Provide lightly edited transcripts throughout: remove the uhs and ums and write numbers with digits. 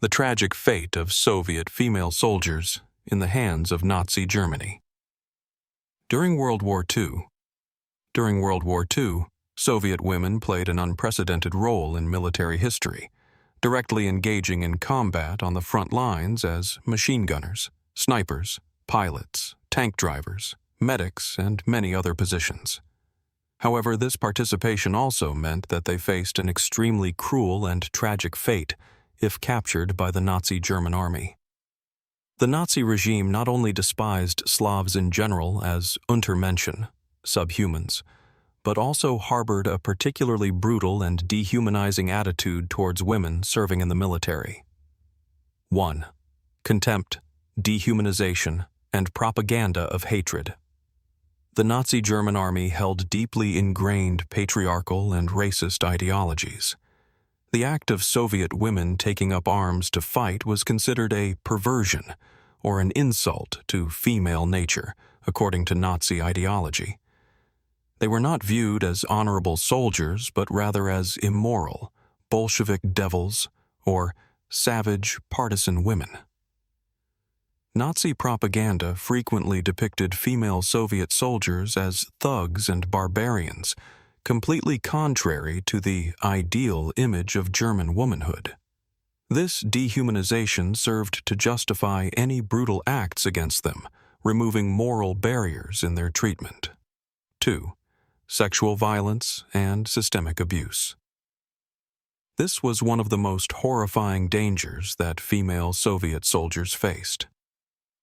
The tragic fate of Soviet female soldiers in the hands of Nazi Germany. During World War II, Soviet women played an unprecedented role in military history, directly engaging in combat on the front lines as machine gunners, snipers, pilots, tank drivers, medics, and many other positions. However, this participation also meant that they faced an extremely cruel and tragic fate if captured by the Nazi German army. The Nazi regime not only despised Slavs in general as Untermenschen, subhumans, but also harbored a particularly brutal and dehumanizing attitude towards women serving in the military. 1. Contempt, dehumanization, and propaganda of hatred. The Nazi German army held deeply ingrained patriarchal and racist ideologies. The act of Soviet women taking up arms to fight was considered a perversion or an insult to female nature, according to Nazi ideology. They were not viewed as honorable soldiers, but rather as immoral, Bolshevik devils, or savage, partisan women. Nazi propaganda frequently depicted female Soviet soldiers as thugs and barbarians, completely contrary to the ideal image of German womanhood. This dehumanization served to justify any brutal acts against them, removing moral barriers in their treatment. 2. Sexual violence and systemic abuse. This was one of the most horrifying dangers that female Soviet soldiers faced.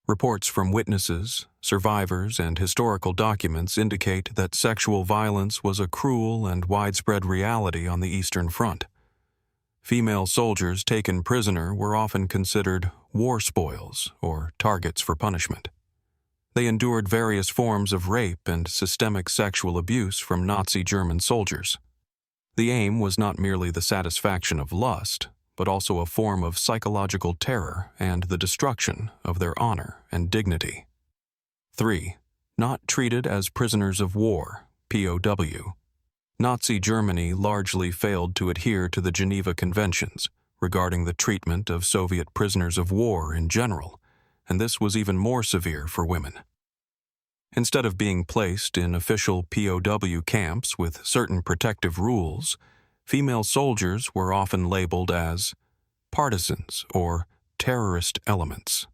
Reports from witnesses, survivors, and historical documents indicate that sexual violence was a cruel and widespread reality on the Eastern Front. Female soldiers taken prisoner were often considered war spoils or targets for punishment. They endured various forms of rape and systemic sexual abuse from Nazi German soldiers. The aim was not merely the satisfaction of lust, but also a form of psychological terror and the destruction of their honor and dignity. 3. Not treated as prisoners of war, POW. Nazi Germany largely failed to adhere to the Geneva Conventions regarding the treatment of Soviet prisoners of war in general, and this was even more severe for women. Instead of being placed in official POW camps with certain protective rules, female soldiers were often labeled as partisans or terrorist elements.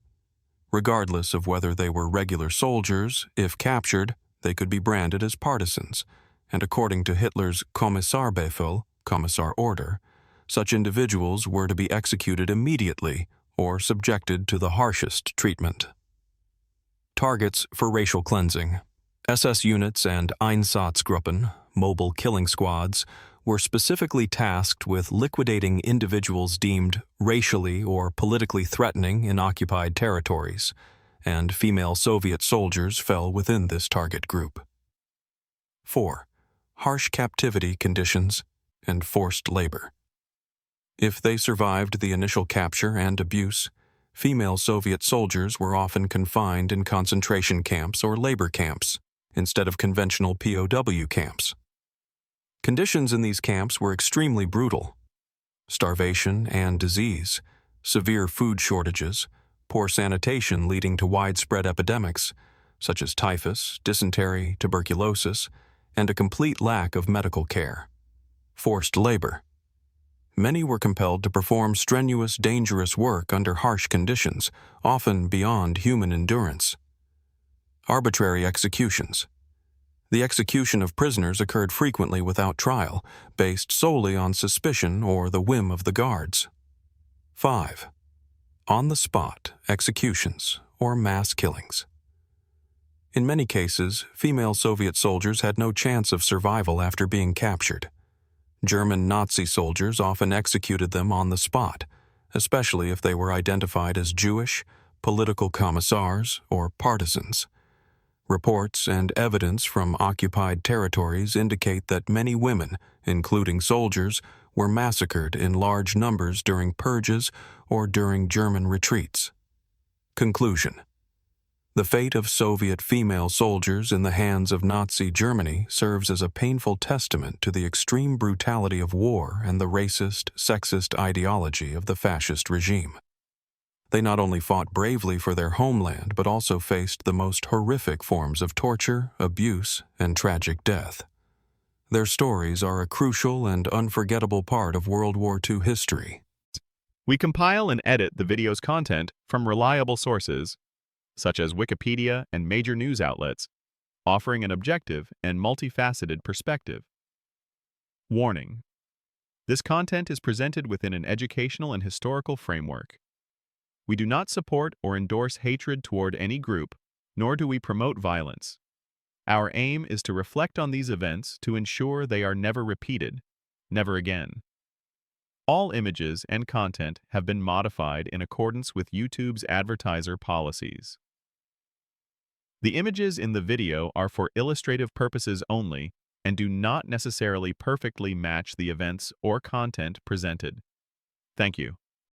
Regardless of whether they were regular soldiers, if captured, they could be branded as partisans, and according to Hitler's Kommissarbefehl, Commissar Order, such individuals were to be executed immediately or subjected to the harshest treatment. Targets for racial cleansing. SS units and Einsatzgruppen, mobile killing squads, were specifically tasked with liquidating individuals deemed racially or politically threatening in occupied territories, and female Soviet soldiers fell within this target group. 4. Harsh captivity conditions and forced labor. If they survived the initial capture and abuse, female Soviet soldiers were often confined in concentration camps or labor camps instead of conventional POW camps. Conditions in these camps were extremely brutal. Starvation and disease, severe food shortages, poor sanitation leading to widespread epidemics, such as typhus, dysentery, tuberculosis, and a complete lack of medical care. Forced labor. Many were compelled to perform strenuous, dangerous work under harsh conditions, often beyond human endurance. Arbitrary executions. The execution of prisoners occurred frequently without trial, based solely on suspicion or the whim of the guards. 5. On-the-spot executions or mass killings. In many cases, female Soviet soldiers had no chance of survival after being captured. German Nazi soldiers often executed them on the spot, especially if they were identified as Jewish, political commissars, or partisans. Reports and evidence from occupied territories indicate that many women, including soldiers, were massacred in large numbers during purges or during German retreats. Conclusion. The fate of Soviet female soldiers in the hands of Nazi Germany serves as a painful testament to the extreme brutality of war and the racist, sexist ideology of the fascist regime. They not only fought bravely for their homeland, but also faced the most horrific forms of torture, abuse, and tragic death. Their stories are a crucial and unforgettable part of World War II history. We compile and edit the video's content from reliable sources, such as Wikipedia and major news outlets, offering an objective and multifaceted perspective. Warning: this content is presented within an educational and historical framework. We do not support or endorse hatred toward any group, nor do we promote violence. Our aim is to reflect on these events to ensure they are never repeated, never again. All images and content have been modified in accordance with YouTube's advertiser policies. The images in the video are for illustrative purposes only and do not necessarily perfectly match the events or content presented. Thank you.